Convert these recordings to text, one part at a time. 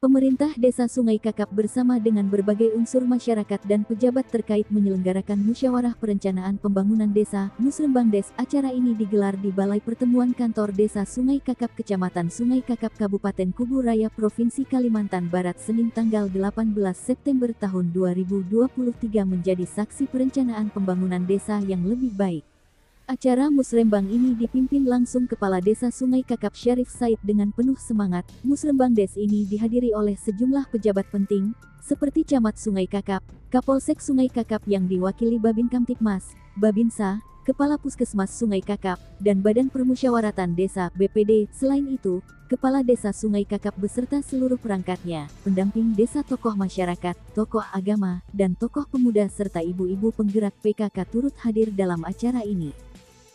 Pemerintah Desa Sungai Kakap bersama dengan berbagai unsur masyarakat dan pejabat terkait menyelenggarakan musyawarah perencanaan pembangunan desa, Musrembangdes. Acara ini digelar di Balai Pertemuan Kantor Desa Sungai Kakap Kecamatan Sungai Kakap Kabupaten Kubu Raya Provinsi Kalimantan Barat Senin tanggal 18 September tahun 2023 menjadi saksi perencanaan pembangunan desa yang lebih baik. Acara musrembang ini dipimpin langsung Kepala Desa Sungai Kakap Syarif Said dengan penuh semangat. Musrembangdes ini dihadiri oleh sejumlah pejabat penting, seperti Camat Sungai Kakap, Kapolsek Sungai Kakap yang diwakili Babin Kamtipmas, Babinsa, Kepala Puskesmas Sungai Kakap, dan Badan Permusyawaratan Desa (BPD). Selain itu, Kepala Desa Sungai Kakap beserta seluruh perangkatnya, pendamping desa, tokoh masyarakat, tokoh agama, dan tokoh pemuda serta ibu-ibu penggerak PKK turut hadir dalam acara ini.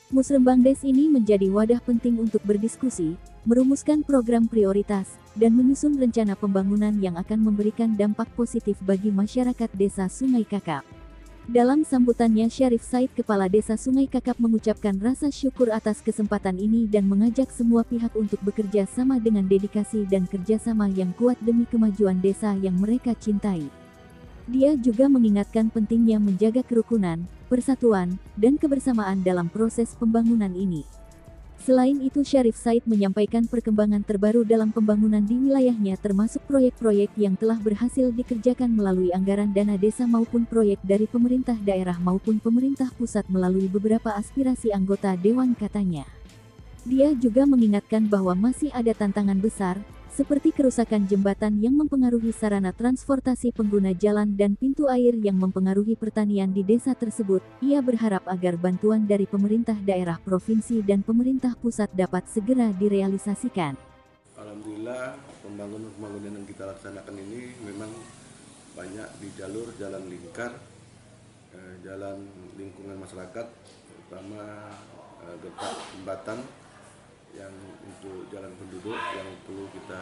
Musrembangdes ini menjadi wadah penting untuk berdiskusi, merumuskan program prioritas, dan menyusun rencana pembangunan yang akan memberikan dampak positif bagi masyarakat Desa Sungai Kakap. Dalam sambutannya, Syarif Said Kepala Desa Sungai Kakap mengucapkan rasa syukur atas kesempatan ini dan mengajak semua pihak untuk bekerja sama dengan dedikasi dan kerjasama yang kuat demi kemajuan desa yang mereka cintai. Dia juga mengingatkan pentingnya menjaga kerukunan, persatuan, dan kebersamaan dalam proses pembangunan ini. Selain itu, Syarif Said menyampaikan perkembangan terbaru dalam pembangunan di wilayahnya termasuk proyek-proyek yang telah berhasil dikerjakan melalui anggaran dana desa maupun proyek dari pemerintah daerah maupun pemerintah pusat melalui beberapa aspirasi anggota dewan katanya. Dia juga mengingatkan bahwa masih ada tantangan besar, seperti kerusakan jembatan yang mempengaruhi sarana transportasi pengguna jalan dan pintu air yang mempengaruhi pertanian di desa tersebut. Ia berharap agar bantuan dari pemerintah daerah provinsi dan pemerintah pusat dapat segera direalisasikan. Alhamdulillah, pembangunan yang kita laksanakan ini memang banyak di jalur jalan lingkar, jalan lingkungan masyarakat, terutama getah jembatan yang untuk jalan penduduk yang perlu kita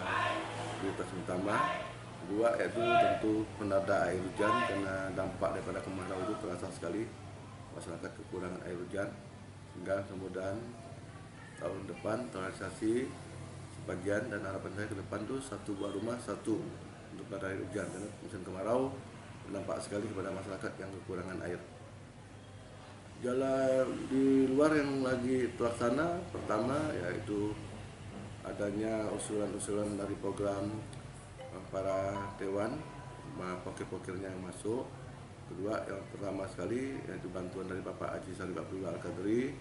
prioritas utama. Kedua yaitu tentu penanda air hujan, karena dampak daripada kemarau itu terasa sekali masyarakat kekurangan air hujan, sehingga mudah-mudahan tahun depan terrealisasi sebagian, dan harapan saya ke depan tuh satu buah rumah satu untuk penanda air hujan, karena musim kemarau berdampak sekali kepada masyarakat yang kekurangan air. Jalan di luar yang lagi terlaksana, pertama yaitu adanya usulan-usulan dari program para dewan, pokir-pokirnya yang masuk. Kedua, yang pertama sekali yaitu bantuan dari Bapak Haji Sharif Abdullah Al-Qadri.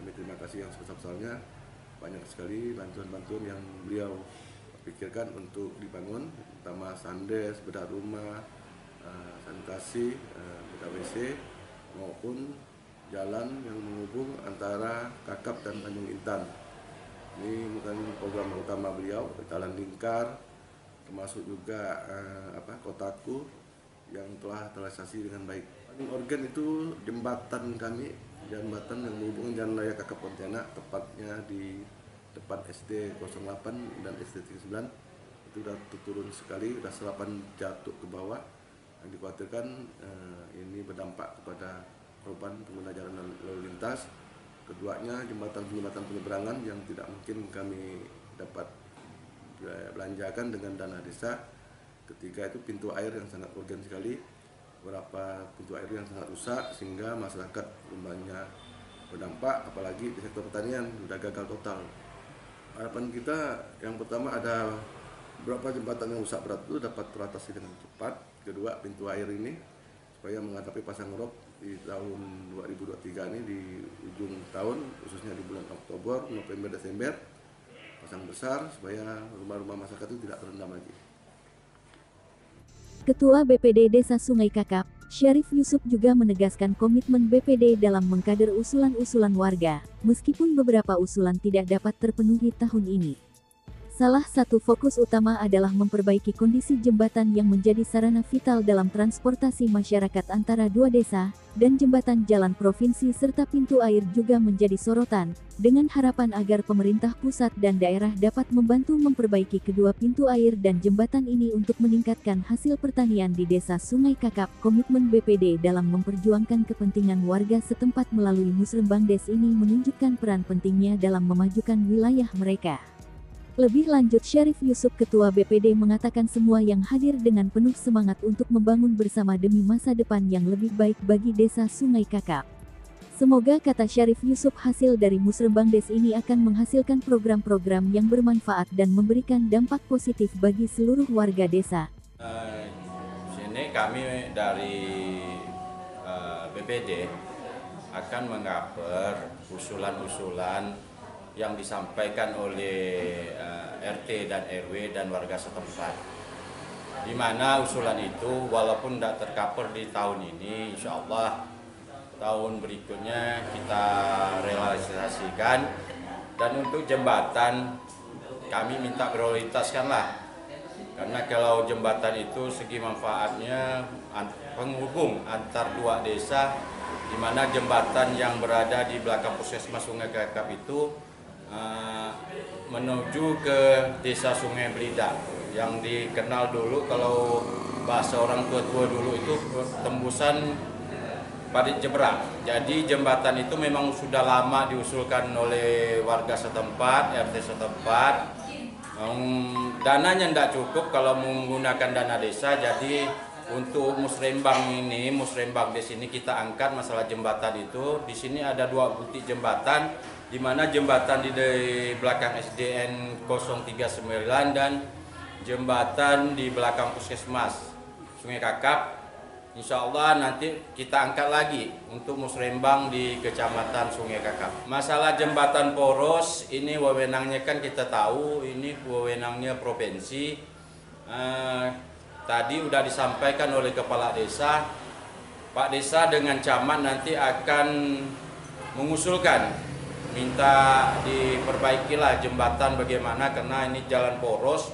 Kami terima kasih yang sebesar-besarnya, banyak sekali bantuan-bantuan yang beliau pikirkan untuk dibangun, terutama sandes, bedah rumah, sanitasi, bedah WC, maupun jalan yang menghubung antara Kakap dan Tanjung Intan. Ini bukan program utama beliau, jalan lingkar, termasuk juga Kotaku yang telah terrealisasi dengan baik. Paling urgen itu jembatan kami, jembatan yang menghubungkan Jalan Raya Kakap Pontianak, tepatnya di depan SD 08 dan SD 39. Itu sudah turun sekali, sudah serapan jatuh ke bawah, yang dikhawatirkan ini berdampak kepada korban pengguna jalan lalu lintas. Keduanya jembatan penyeberangan yang tidak mungkin kami dapat belanjakan dengan dana desa. Ketiga itu pintu air yang sangat urgen sekali, beberapa pintu air yang sangat rusak sehingga masyarakat banyak berdampak, apalagi di sektor pertanian sudah gagal total. Harapan kita yang pertama ada beberapa jembatan yang rusak berat itu dapat teratasi dengan cepat. Kedua, pintu air ini supaya menghadapi pasang rop di tahun 2023 ini, di ujung tahun, khususnya di bulan Oktober, November, Desember, pasang besar supaya rumah-rumah masyarakat itu tidak terendam lagi. Ketua BPD Desa Sungai Kakap, Syarif Yusuf juga menegaskan komitmen BPD dalam mengkader usulan-usulan warga, meskipun beberapa usulan tidak dapat terpenuhi tahun ini. Salah satu fokus utama adalah memperbaiki kondisi jembatan yang menjadi sarana vital dalam transportasi masyarakat antara dua desa, dan jembatan jalan provinsi serta pintu air juga menjadi sorotan, dengan harapan agar pemerintah pusat dan daerah dapat membantu memperbaiki kedua pintu air dan jembatan ini untuk meningkatkan hasil pertanian di Desa Sungai Kakap. Komitmen BPD dalam memperjuangkan kepentingan warga setempat melalui Musrembangdes ini menunjukkan peran pentingnya dalam memajukan wilayah mereka. Lebih lanjut, Syarif Yusuf, Ketua BPD, mengatakan semua yang hadir dengan penuh semangat untuk membangun bersama demi masa depan yang lebih baik bagi Desa Sungai Kakap. Semoga, kata Syarif Yusuf, hasil dari Musrembang Des ini akan menghasilkan program-program yang bermanfaat dan memberikan dampak positif bagi seluruh warga desa. Sini kami dari BPD akan mengcover usulan-usulan yang disampaikan oleh RT dan RW dan warga setempat. Di mana usulan itu walaupun tidak tercover di tahun ini, insya Allah tahun berikutnya kita realisasikan. Dan untuk jembatan kami minta prioritaskanlah, karena kalau jembatan itu segi manfaatnya penghubung antar dua desa, di mana jembatan yang berada di belakang Puskesmas Sungai Kakap itu menuju ke Desa Sungai Belidak, yang dikenal dulu kalau bahasa orang tua-tua dulu itu tembusan Parit Jebrang. Jadi jembatan itu memang sudah lama diusulkan oleh warga setempat, RT setempat. Dananya tidak cukup kalau menggunakan dana desa, jadi untuk Musrembang ini, Musrembang Des ini kita angkat masalah jembatan itu. Di sini ada 2 butik jembatan, di mana jembatan di belakang SDN 039 dan jembatan di belakang Puskesmas Sungai Kakap. Insya Allah nanti kita angkat lagi untuk Musrembang di Kecamatan Sungai Kakap. Masalah jembatan poros ini wewenangnya kan kita tahu, ini wewenangnya provinsi. Tadi sudah disampaikan oleh Kepala Desa, Pak Desa dengan Camat nanti akan mengusulkan minta diperbaikilah jembatan bagaimana, karena ini jalan poros,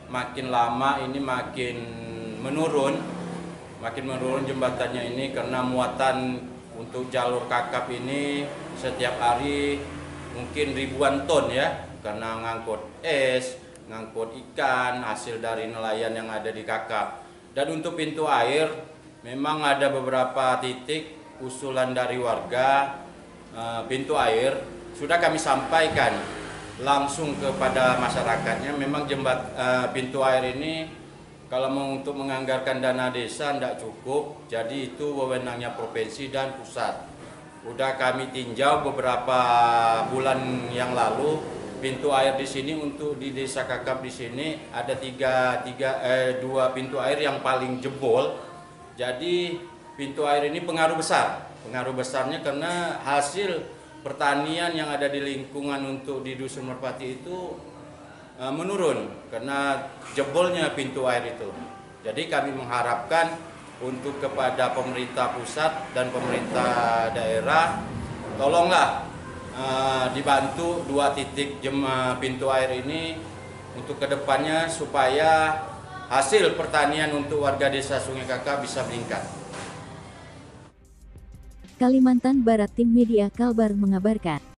makin lama ini makin menurun jembatannya ini, karena muatan untuk jalur Kakap ini setiap hari mungkin ribuan ton ya, karena ngangkut es, ngangkut ikan hasil dari nelayan yang ada di Kakap. Dan untuk pintu air memang ada beberapa titik usulan dari warga. Pintu air sudah kami sampaikan langsung kepada masyarakatnya. Memang pintu air ini kalau untuk menganggarkan dana desa tidak cukup, jadi itu wewenangnya provinsi dan pusat. Udah kami tinjau beberapa bulan yang lalu, pintu air di sini untuk di Desa Kakap di sini ada 2 pintu air yang paling jebol. Jadi pintu air ini pengaruh besarnya karena hasil pertanian yang ada di lingkungan untuk di Dusun Merpati itu menurun karena jebolnya pintu air itu. Jadi kami mengharapkan untuk kepada pemerintah pusat dan pemerintah daerah, tolonglah dibantu 2 titik pintu air ini untuk kedepannya supaya hasil pertanian untuk warga Desa Sungai Kakap bisa meningkat. Kalimantan Barat, Tim Media Kalbar mengabarkan.